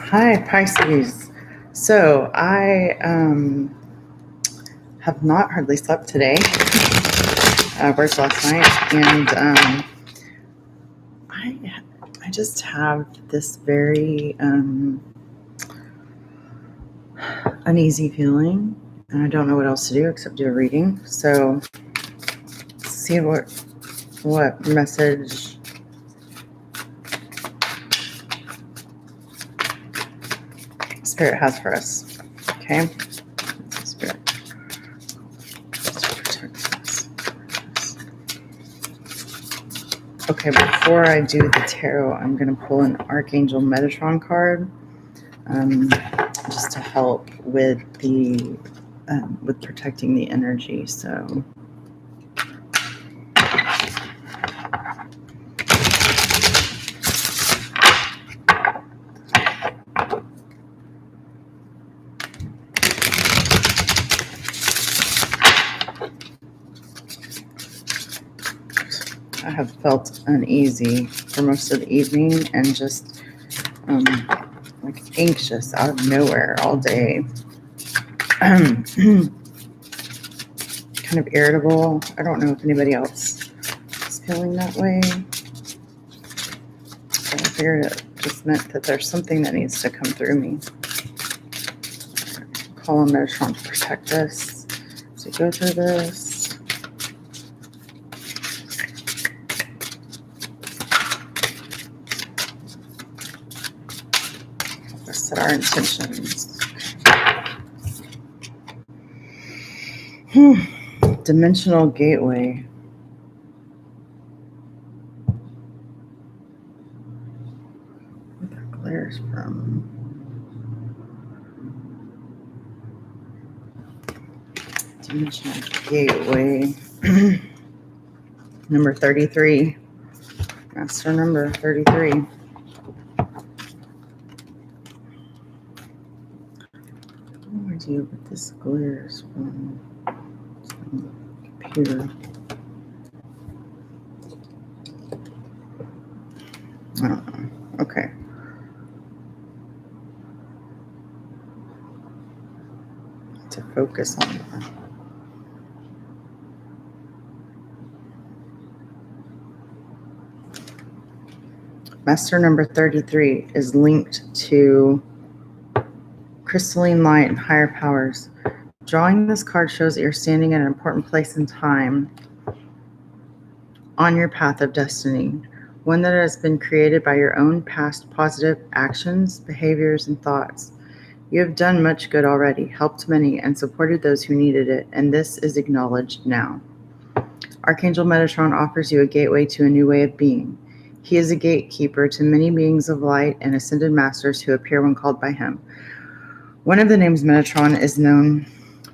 Hi, Pisces. So I have not hardly slept today. Worked last night, and I just have this very uneasy feeling, and I don't know what else to do except do a reading. So let's see what message Spirit has for us. Okay, Spirit. Okay, before I do the tarot, I'm going to pull an Archangel Metatron card, just to help with the with protecting the energy. So I have felt uneasy for most of the evening and just like anxious out of nowhere all day. Kind of irritable. I don't know if anybody else is feeling that way. But I figured it just meant that there's something that needs to come through me. Call on Metatron to protect us as we go through this. Let's set our intentions. Dimensional gateway. Where that glares from. Dimensional gateway. Number 33. Master number 33. No idea what this glares from. It's on the computer. I don't know. Okay. To focus on that. Master number 33 is linked to crystalline light and higher powers. Drawing this card shows that you're standing at an important place in time on your path of destiny, one that has been created by your own past positive actions, behaviors, and thoughts. You have done much good already, helped many, and supported those who needed it, and this is acknowledged now. Archangel Metatron offers you a gateway to a new way of being. He is a gatekeeper to many beings of light and ascended masters who appear when called by him. One of the names Metatron is known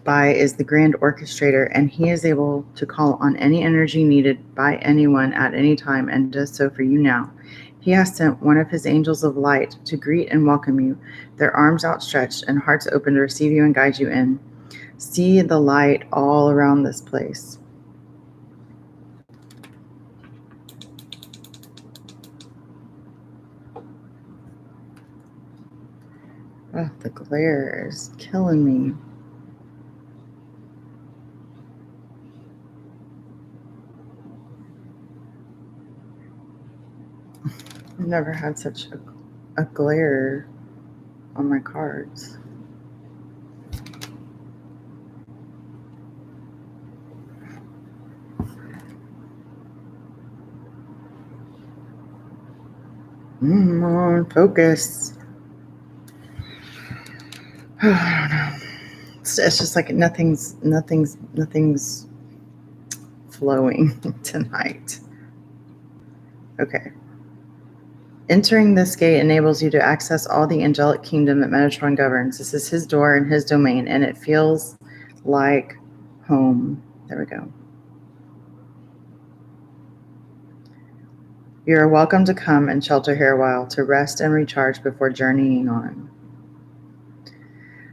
by is the Grand Orchestrator, and he is able to call on any energy needed by anyone at any time and does so for you now. He has sent one of his angels of light to greet and welcome you, their arms outstretched and hearts open to receive you and guide you in. See the light all around this place. Oh, the glare is killing me. I've never had such a glare on my cards. Come on, focus. Oh, I don't know. It's just like nothing's flowing tonight. Okay. Entering this gate enables you to access all the angelic kingdom that Metatron governs. This is his door and his domain, and it feels like home. There we go. You are welcome to come and shelter here a while, to rest and recharge before journeying on.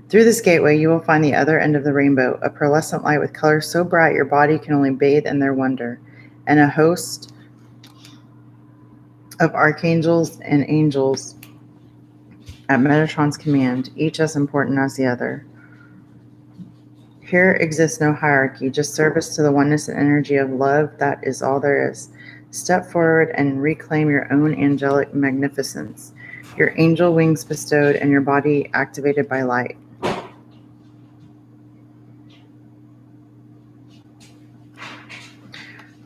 Through this gateway, you will find the other end of the rainbow, a pearlescent light with colors so bright your body can only bathe in their wonder, and a host of archangels and angels at Metatron's command, each as important as the other. Here exists no hierarchy, just service to the oneness and energy of love. That is all there is. Step forward and reclaim your own angelic magnificence, your angel wings bestowed and your body activated by light.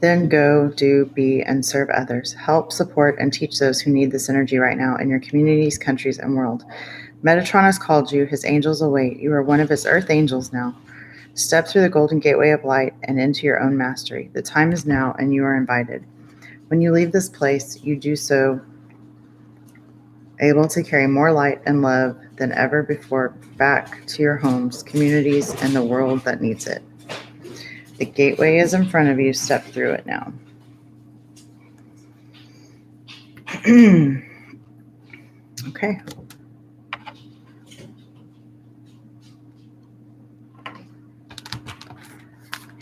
Then go, do, be, and serve others. Help, support, and teach those who need this energy right now in your communities, countries, and world. Metatron has called you. His angels await. You are one of his earth angels now. Step through the golden gateway of light and into your own mastery. The time is now, and you are invited. When you leave this place, you do so able to carry more light and love than ever before back to your homes, communities, and the world that needs it. The gateway is in front of you. Step through it now. Okay.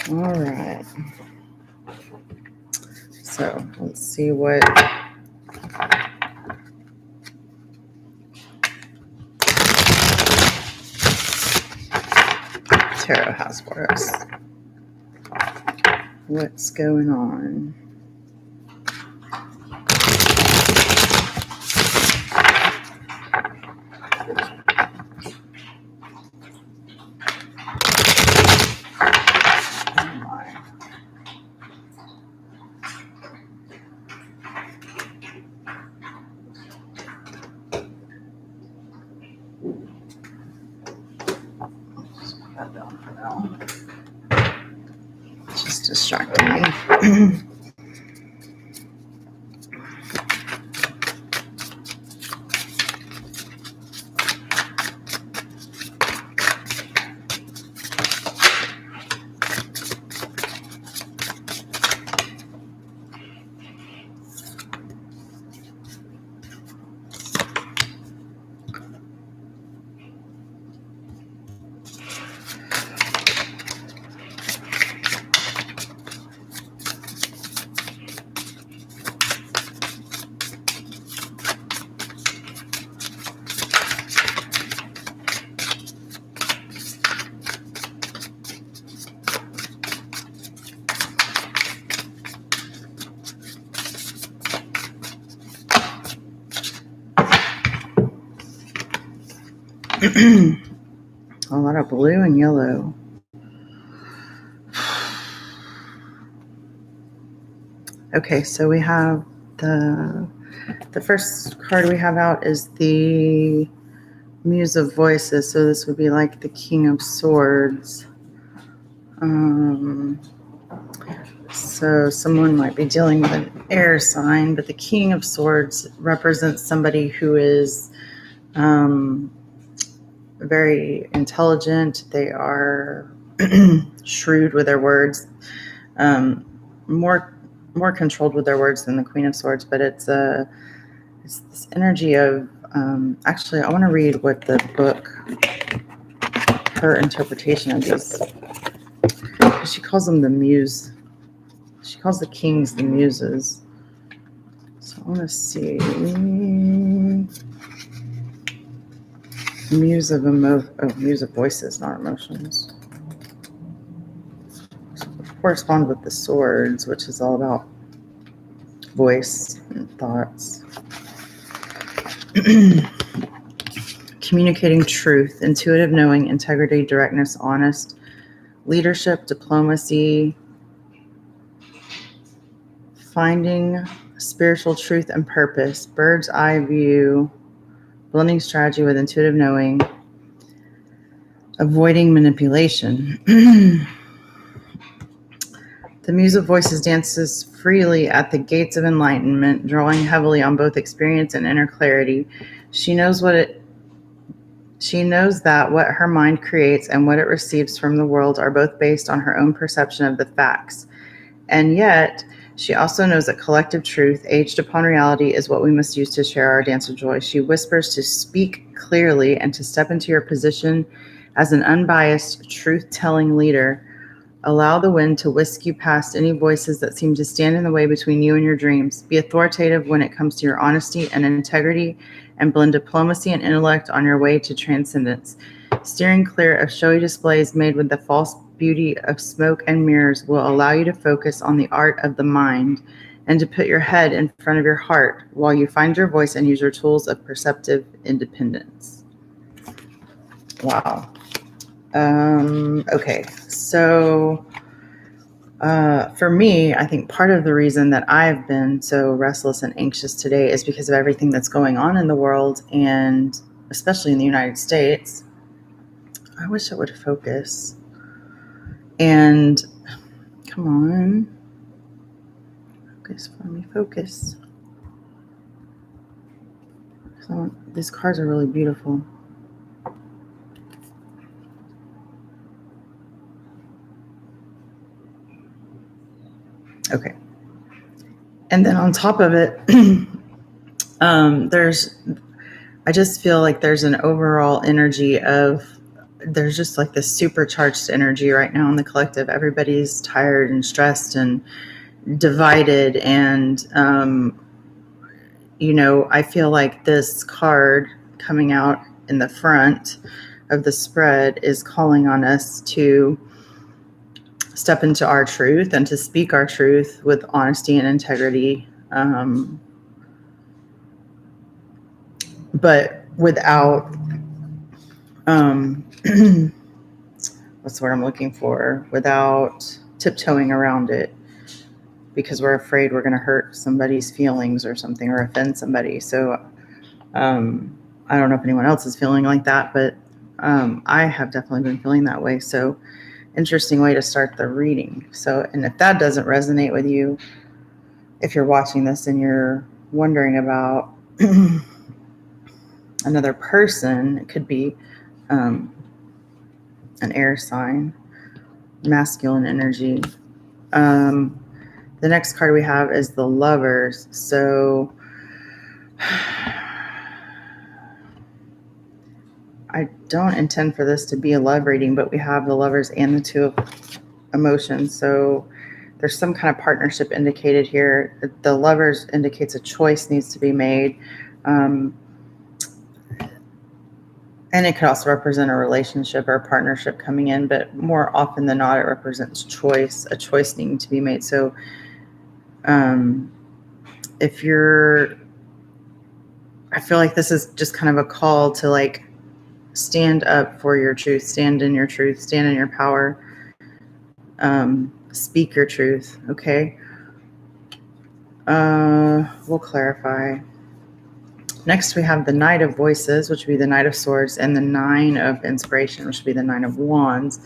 All right. So let's see what tarot has for us. What's going on? Just distracting me. A lot of blue and yellow. Okay, so we have the first card we have out is the Muse of Voices. So this would be like the King of Swords. So someone might be dealing with an air sign, but the King of Swords represents somebody who is very intelligent. They are shrewd with their words, more controlled with their words than the Queen of Swords. But it's this energy of actually, I want to read what the book, her interpretation of this. She calls them the muse. She calls the kings the muses. So I want to see. Muse of voices, not emotions. So correspond with the swords, which is all about voice and thoughts. Communicating truth, intuitive knowing, integrity, directness, honest, leadership, diplomacy, finding spiritual truth and purpose, bird's eye view, blending strategy with intuitive knowing, avoiding manipulation. The Muse of Voices dances freely at the gates of enlightenment, drawing heavily on both experience and inner clarity. She knows that what her mind creates and what it receives from the world are both based on her own perception of the facts. And yet, she also knows that collective truth, aged upon reality, is what we must use to share our dance of joy. She whispers to speak clearly and to step into your position as an unbiased, truth-telling leader. Allow the wind to whisk you past any voices that seem to stand in the way between you and your dreams. Be authoritative when it comes to your honesty and integrity, and blend diplomacy and intellect on your way to transcendence. Steering clear of showy displays made with the false beauty of smoke and mirrors will allow you to focus on the art of the mind and to put your head in front of your heart while you find your voice and use your tools of perceptive independence. Wow. Okay, so for me, I think part of the reason that I've been so restless and anxious today is because of everything that's going on in the world, and especially in the United States. I wish it would focus. And come on. Focus for me, focus. So these cards are really beautiful. Okay. And then on top of it, I just feel like there's an overall energy of, there's just like this supercharged energy right now in the collective. Everybody's tired and stressed and divided. And, I feel like this card coming out in the front of the spread is calling on us to step into our truth and to speak our truth with honesty and integrity, but without what's the word I'm looking for, without tiptoeing around it, because we're afraid we're going to hurt somebody's feelings or something, or offend somebody. So I don't know if anyone else is feeling like that, but I have definitely been feeling that way. So interesting way to start the reading. So, and if that doesn't resonate with you, if you're watching this and you're wondering about another person, it could be an air sign, masculine energy. The next card we have is the Lovers. So I don't intend for this to be a love reading, but we have the Lovers and the Two of Emotions. So there's some kind of partnership indicated here. The Lovers indicates a choice needs to be made. And it could also represent a relationship or a partnership coming in, but more often than not, it represents choice, a choice needing to be made. So if you're, I feel like this is just kind of a call to like stand up for your truth, stand in your truth, stand in your power, speak your truth. Okay. We'll clarify. Next, we have the Knight of Voices, which would be the Knight of Swords, and the Nine of Inspiration, which would be the Nine of Wands.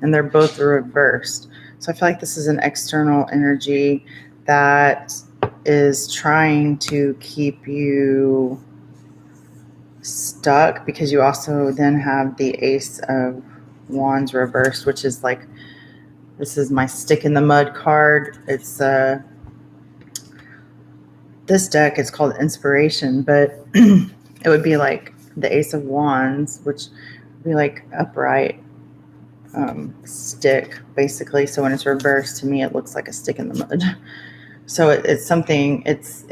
And they're both reversed. So I feel like this is an external energy that is trying to keep you stuck, because you also then have the Ace of Wands reversed, which is like, this is my stick in the mud card. It's this deck is called Inspiration, but it would be like the Ace of Wands, which would be like upright stick, basically. So when it's reversed, to me, it looks like a stick in the mud. So it's something. It's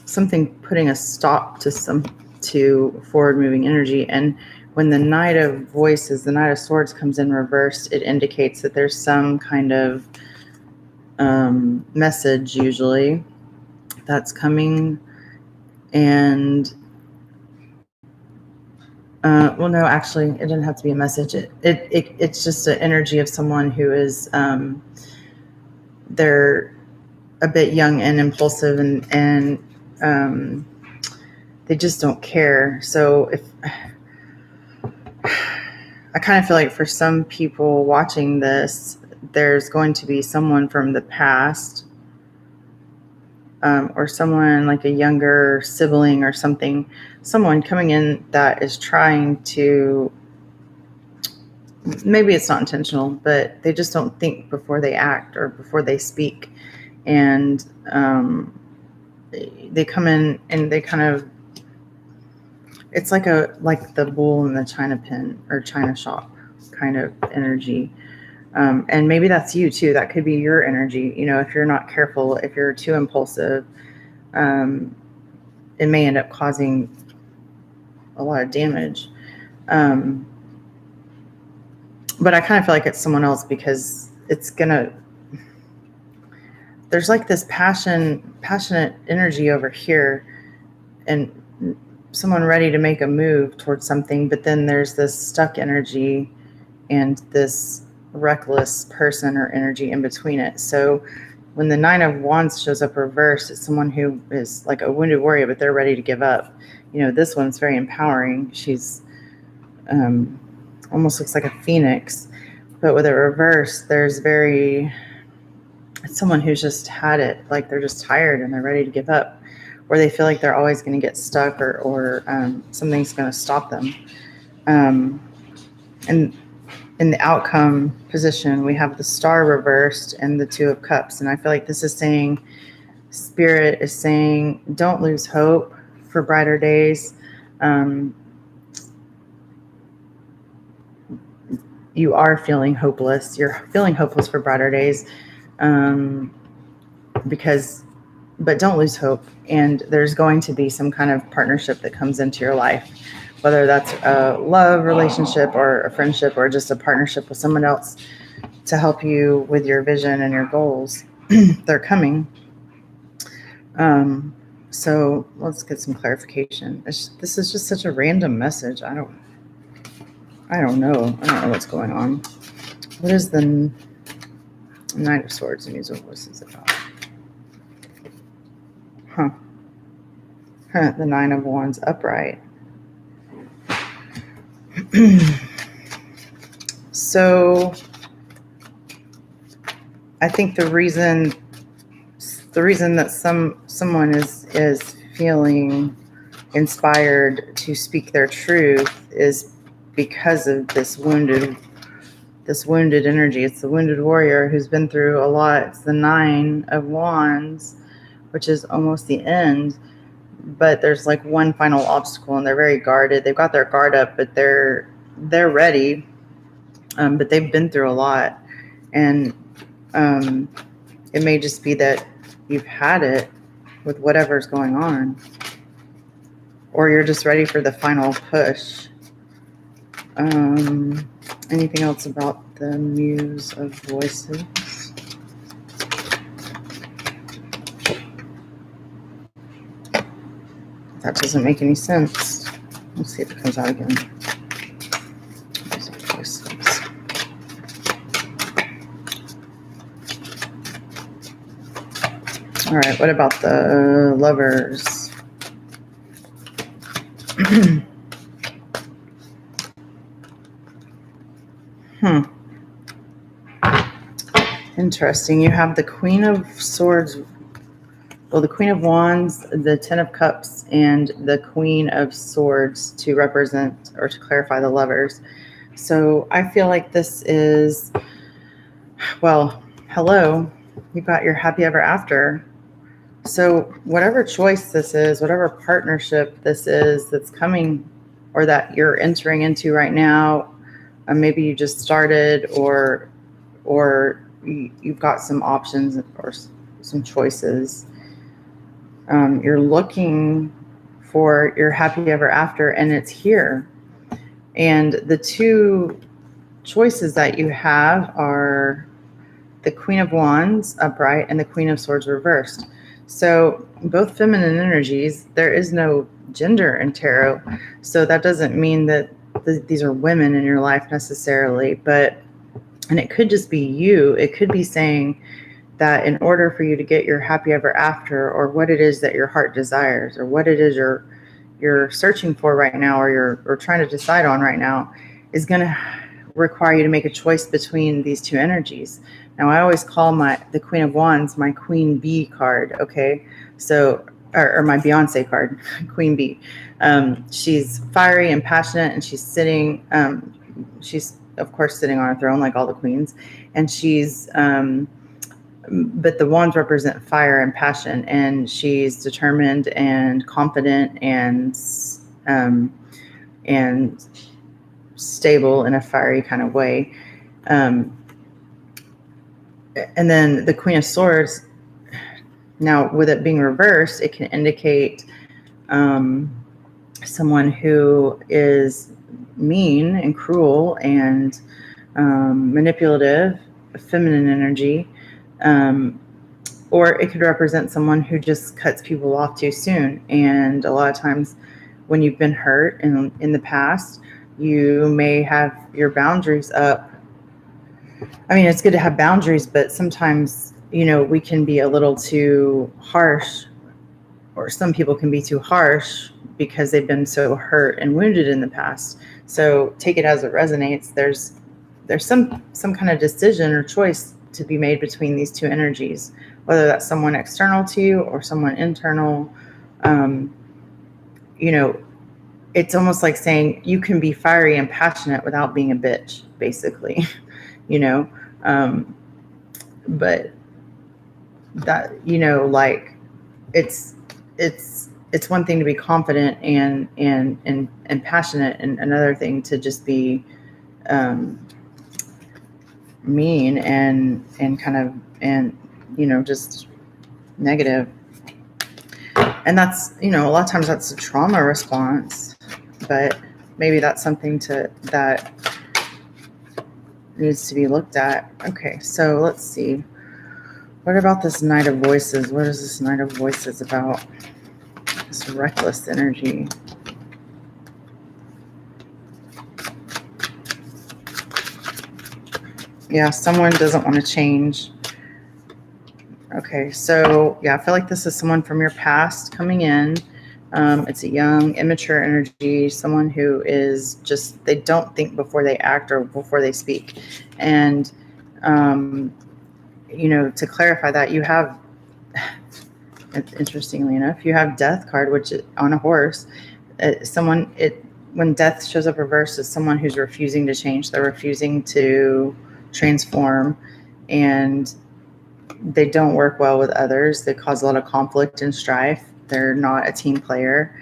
something putting a stop to forward moving energy. And when the Knight of Voices, the Knight of Swords comes in reversed, it indicates that there's some kind of message usually that's coming. And well, no, actually, it didn't have to be a message. It's just an energy of someone who is they're a bit young and impulsive, and they just don't care. So if I kind of feel like for some people watching this, there's going to be someone from the past, or someone like a younger sibling or something, someone coming in that is trying to, maybe it's not intentional, but they just don't think before they act or before they speak. And they come in and they kind of, it's like the bull in the china pin or china shop kind of energy. And maybe that's you too. That could be your energy. You know, if you're not careful, if you're too impulsive, it may end up causing a lot of damage. But I kind of feel like it's someone else because there's like this passionate energy over here and someone ready to make a move towards something, but then there's this stuck energy and this reckless person or energy in between it. So when the 9 of Wands shows up reversed, it's someone who is like a wounded warrior, but they're ready to give up. You know, this one's very empowering. She's almost looks like a phoenix, but with it reversed, it's someone who's just had it, like they're just tired and they're ready to give up, or they feel like they're always going to get stuck or something's going to stop them. And in the outcome position, we have the Star reversed and the 2 of Cups. And I feel like this is saying, Spirit is saying, don't lose hope for brighter days. You are feeling hopeless. You're feeling hopeless for brighter days. But don't lose hope. And there's going to be some kind of partnership that comes into your life, whether that's a love relationship or a friendship or just a partnership with someone else to help you with your vision and your goals. They're coming. So let's get some clarification. This is just such a random message. I don't know what's going on. What is the Knight of Swords and Musical Voices about? The 9 of Wands upright. So I think the reason that someone is feeling inspired to speak their truth is because of this wounded energy. It's the wounded warrior who's been through a lot. It's the 9 of Wands, which is almost the end, but there's like one final obstacle and they're very guarded. They've got their guard up, but they're ready. But they've been through a lot, and it may just be that you've had it with whatever's going on, or you're just ready for the final push. Anything else about the Muse of Voices? That doesn't make any sense. Let's see if it comes out again. Muse of Voices. All right, what about the Lovers? Interesting. You have the Queen of Swords, well, the Queen of Wands, the 10 of Cups, and the Queen of Swords to represent or to clarify the Lovers. So I feel like this is, well, hello, you've got your happy ever after. So whatever choice this is, whatever partnership this is that's coming or that you're entering into right now, maybe you just started or you've got some options or some choices. You're looking for your happy ever after, and it's here. And the 2 choices that you have are the Queen of Wands upright and the Queen of Swords reversed. So both feminine energies. There is no gender in tarot, so that doesn't mean that these are women in your life necessarily, and it could just be you. It could be saying that in order for you to get your happy ever after, or what it is that your heart desires, or what it is you're searching for right now, or you're trying to decide on right now, is going to require you to make a choice between these 2 energies. Now, I always call the Queen of Wands my Queen Bee card. Okay, so or my Beyonce card, Queen Bee. She's fiery and passionate, and she's sitting. She's of course sitting on a throne like all the queens, and she's but the wands represent fire and passion, and she's determined and confident and stable in a fiery kind of way. And then the Queen of Swords, now with it being reversed, it can indicate someone who is mean and cruel and manipulative, feminine energy, or it could represent someone who just cuts people off too soon. And a lot of times when you've been hurt in the past, you may have your boundaries up. I mean, it's good to have boundaries, but sometimes, we can be a little too harsh, or some people can be too harsh because they've been so hurt and wounded in the past. So take it as it resonates. There's some kind of decision or choice to be made between these two energies, whether that's someone external to you or someone internal. It's almost like saying you can be fiery and passionate without being a bitch, basically, but that, like it's one thing to be confident and passionate, and another thing to just be mean and kind of, just negative. And that's, a lot of times that's a trauma response, but maybe that's something that needs to be looked at. Okay, so let's see. What about this Knight of Voices? What is this Knight of Voices about? This reckless energy. Yeah, someone doesn't want to change. Okay, so yeah, I feel like this is someone from your past coming in. It's a young, immature energy, someone who is just, they don't think before they act or before they speak. And, to clarify that, you have, interestingly enough, you have Death card, which is on a horse. When Death shows up reversed, is someone who's refusing to change. They're refusing to transform, and they don't work well with others. They cause a lot of conflict and strife. They're not a team player.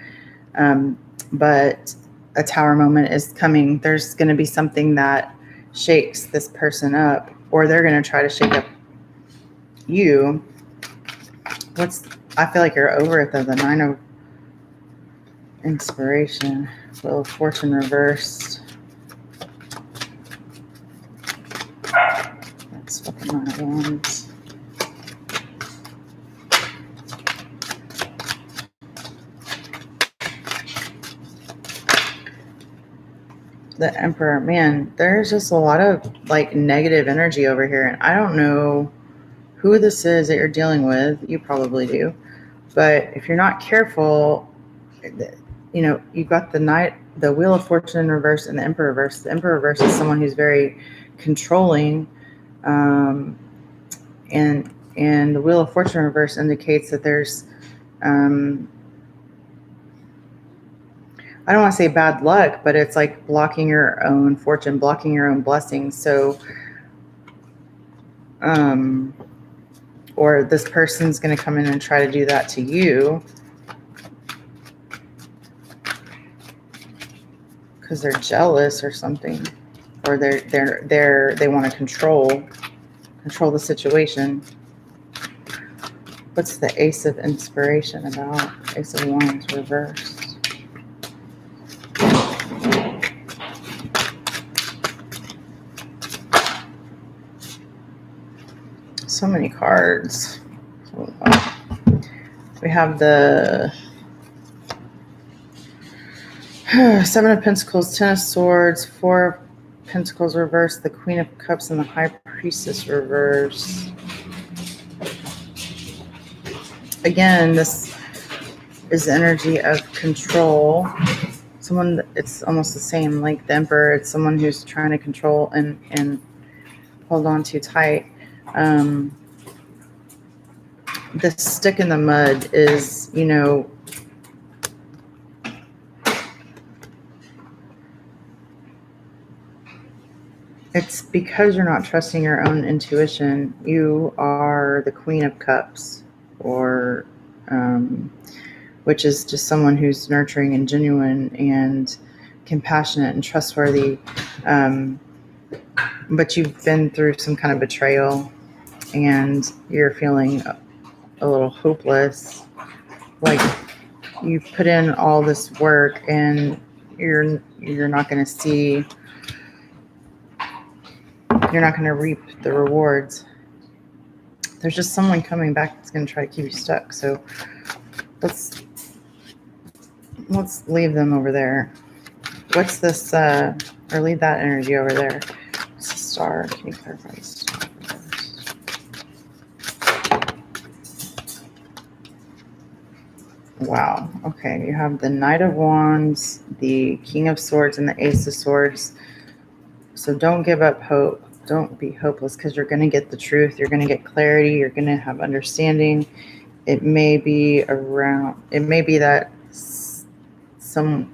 But a Tower moment is coming. There's going to be something that shakes this person up, or they're going to try to shake up you. I feel like you're over it though. The Nine of Inspiration, Wheel of Fortune reversed. That's fucking Nine of Wands. The Emperor, man, there's just a lot of like negative energy over here, and I don't know who this is that you're dealing with. You probably do, but if you're not careful, you've got the Wheel of Fortune in reverse and the Emperor reverse. The Emperor reverse is someone who's very controlling, and the Wheel of Fortune reverse indicates that there's I don't want to say bad luck, but it's like blocking your own fortune, blocking your own blessings. So, or this person's going to come in and try to do that to you because they're jealous or something, or they want to control the situation. What's the Ace of Inspiration about? Ace of Wands reversed. So many cards. We have the Seven of Pentacles, Ten of Swords, Four of Pentacles reversed, the Queen of Cups, and the High Priestess reversed. Again, this is energy of control. Someone, it's almost the same, like the Emperor. It's someone who's trying to control and hold on too tight. The stick in the mud is, It's because you're not trusting your own intuition. You are the Queen of Cups, or which is just someone who's nurturing and genuine and compassionate and trustworthy. But you've been through some kind of betrayal, and you're feeling a little hopeless. Like you put in all this work, and you're not going to see. You're not going to reap the rewards. There's just someone coming back that's going to try to keep you stuck. So let's leave them over there. What's this? Or leave that energy over there. It's a star. Can you clarify the star first? Wow. Okay. You have the Knight of Wands, the King of Swords, and the Ace of Swords. So don't give up hope. Don't be hopeless, because you're going to get the truth. You're going to get clarity. You're going to have understanding. It may be that someone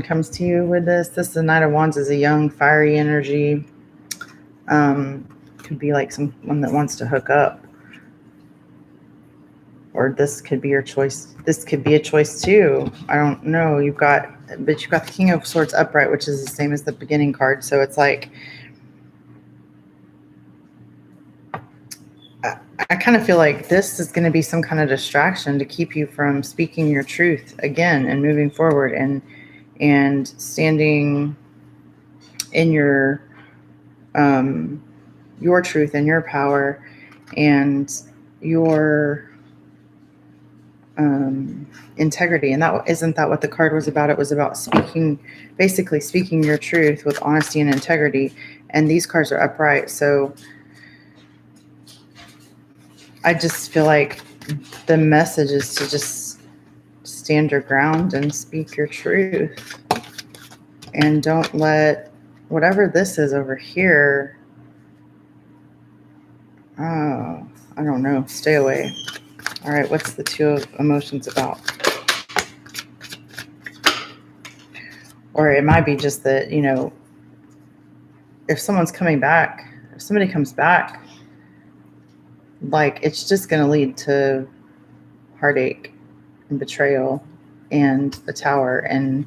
comes to you with this. The Knight of Wands is a young, fiery energy. Could be like someone that wants to hook up. Or this could be your choice. This could be a choice too. I don't know. You've got the King of Swords upright, which is the same as the beginning card. So it's like, I kind of feel like this is going to be some kind of distraction to keep you from speaking your truth again and moving forward and standing in your truth and your power and your integrity. And isn't that what the card was about? It was about basically speaking your truth with honesty and integrity. And these cards are upright. So I just feel like the message is to just stand your ground and speak your truth. And don't let whatever this is over here, I don't know, stay away. All right, what's the Two of Emotions about? Or it might be just that, if somebody comes back, like it's just going to lead to heartache and betrayal and a tower and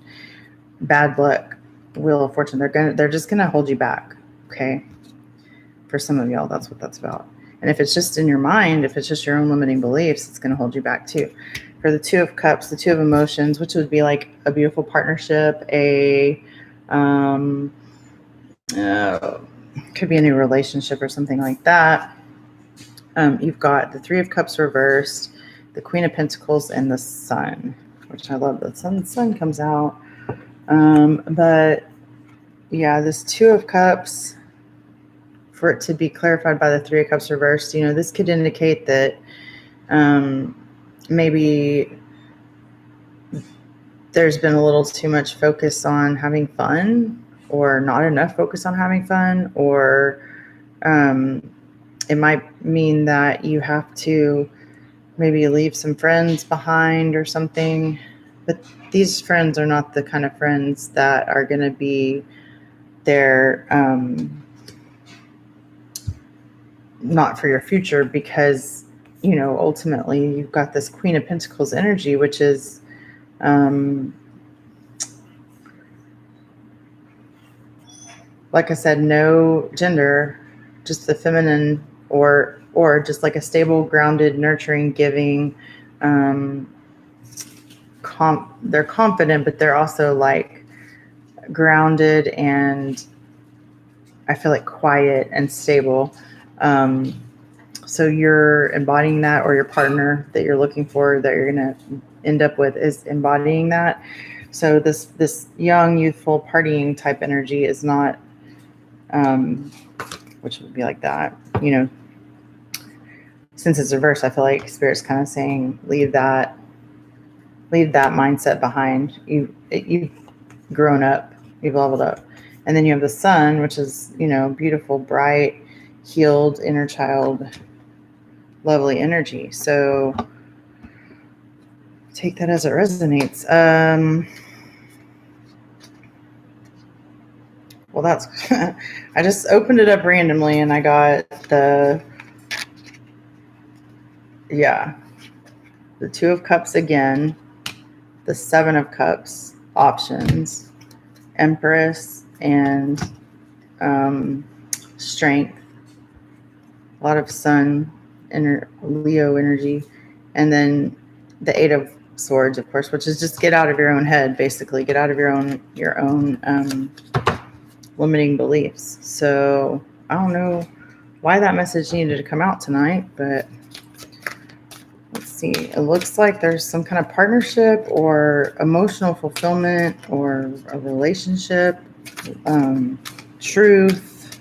bad luck, Wheel of Fortune. They're just going to hold you back. Okay. For some of y'all, that's what that's about. And if it's just in your mind, if it's just your own limiting beliefs, it's going to hold you back too. For the Two of Cups, the Two of Emotions, which would be like a beautiful partnership, could be a new relationship or something like that. You've got the Three of Cups reversed, the Queen of Pentacles, and the Sun, which I love. The sun comes out. But yeah, this Two of Cups, for it to be clarified by the Three of Cups reversed, this could indicate that maybe there's been a little too much focus on having fun, or not enough focus on having fun, or it might mean that you have to maybe leave some friends behind or something. But these friends are not the kind of friends that are going to be there, not for your future, because, ultimately you've got this Queen of Pentacles energy, which is, like I said, no gender, just the feminine, or just like a stable, grounded, nurturing, giving. They're confident, but they're also like grounded and I feel like quiet and stable. So you're embodying that, or your partner that you're looking for, that you're going to end up with, is embodying that. So this young, youthful, partying type energy is not, which would be like that, since it's reversed, I feel like Spirit's kind of saying, leave that mindset behind. You've grown up, you've leveled up. And then you have the Sun, which is, beautiful, bright, healed inner child, lovely energy. So take that as it resonates. Well, that's, I just opened it up randomly and I got the Two of Cups again, the Seven of Cups options, Empress, and Strength. A lot of Sun, Leo energy, and then the Eight of Swords, of course, which is just get out of your own head, basically. Get out of your own limiting beliefs. So I don't know why that message needed to come out tonight, but let's see. It looks like there's some kind of partnership or emotional fulfillment or a relationship, truth,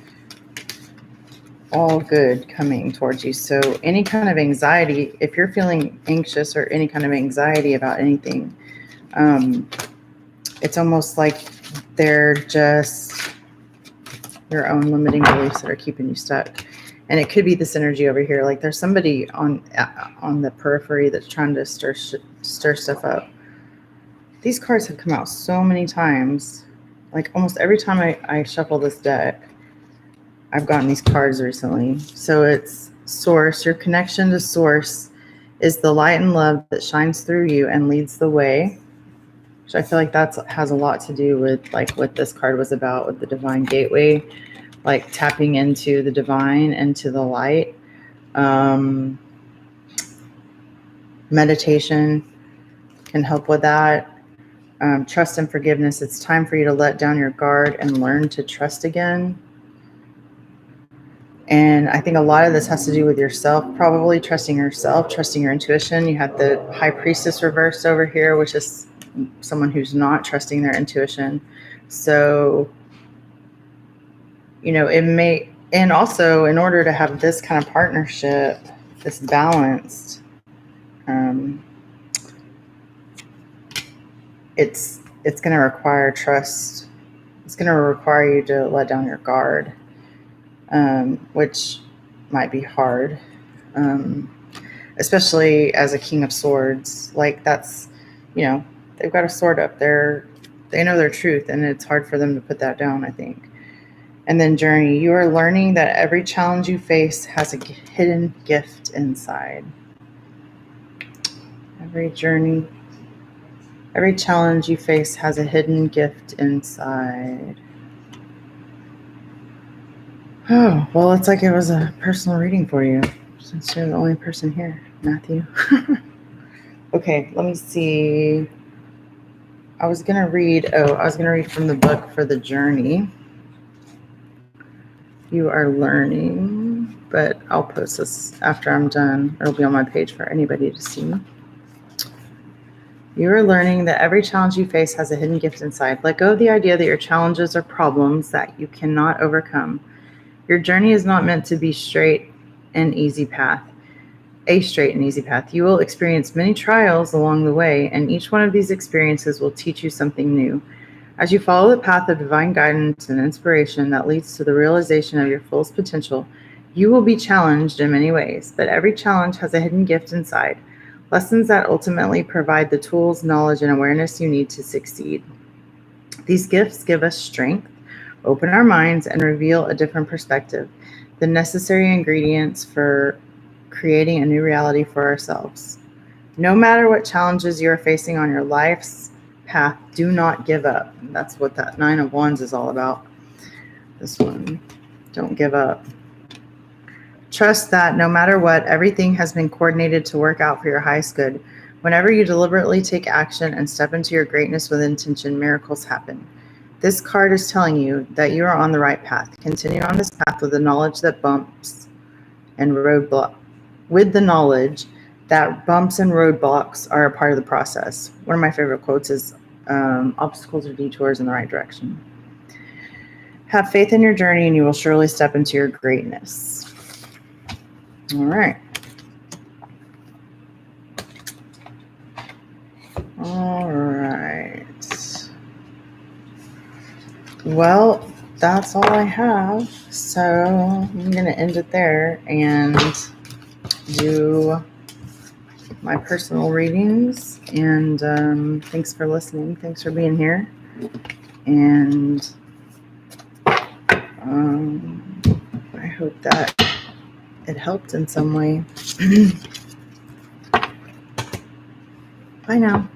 all good coming towards you. So any kind of anxiety, if you're feeling anxious or any kind of anxiety about anything, it's almost like they're just your own limiting beliefs that are keeping you stuck. And it could be this energy over here. Like there's somebody on the periphery that's trying to stir stuff up. These cards have come out so many times. Like almost every time I shuffle this deck, I've gotten these cards recently. So it's Source. Your connection to Source is the light and love that shines through you and leads the way. So I feel like that has a lot to do with like what this card was about with the divine gateway, like tapping into the divine and to the light. Meditation can help with that. Trust and forgiveness. It's time for you to let down your guard and learn to trust again. And I think a lot of this has to do with yourself, probably trusting yourself, trusting your intuition. You have the High Priestess reversed over here, which is someone who's not trusting their intuition. So, you know, it may, and also in order to have this kind of partnership, this balanced, it's going to require trust. It's going to require you to let down your guard, which might be hard, especially as a King of Swords. Like that's, you know, they've got a sword up there. They know their truth, and it's hard for them to put that down, I think. And then Journey. You are learning that every challenge you face has a hidden gift inside. Every challenge you face has a hidden gift inside. Oh, well, it's like it was a personal reading for you, since you're the only person here, Matthew. Okay, let me see. I was going to read from the book for the Journey. You are learning, but I'll post this after I'm done. It'll be on my page for anybody to see. You are learning that every challenge you face has a hidden gift inside. Let go of the idea that your challenges are problems that you cannot overcome. Your journey is not meant to be a straight and easy path. You will experience many trials along the way, and each one of these experiences will teach you something new. As you follow the path of divine guidance and inspiration that leads to the realization of your fullest potential, you will be challenged in many ways, but every challenge has a hidden gift inside. Lessons that ultimately provide the tools, knowledge, and awareness you need to succeed. These gifts give us strength, open our minds, and reveal a different perspective, the necessary ingredients for creating a new reality for ourselves. No matter what challenges you are facing on your life's path, do not give up. That's what that Nine of Wands is all about. This one, don't give up. Trust that no matter what, everything has been coordinated to work out for your highest good. Whenever you deliberately take action and step into your greatness with intention, miracles happen. This card is telling you that you are on the right path. Continue on this path with the knowledge that bumps and roadblocks. With the knowledge that bumps and roadblocks are a part of the process. One of my favorite quotes is, obstacles are detours in the right direction. Have faith in your journey and you will surely step into your greatness. All right. All right. Well, that's all I have. So I'm going to end it there. And do my personal readings. And thanks for listening. Thanks for being here. And I hope that it helped in some way. Bye now.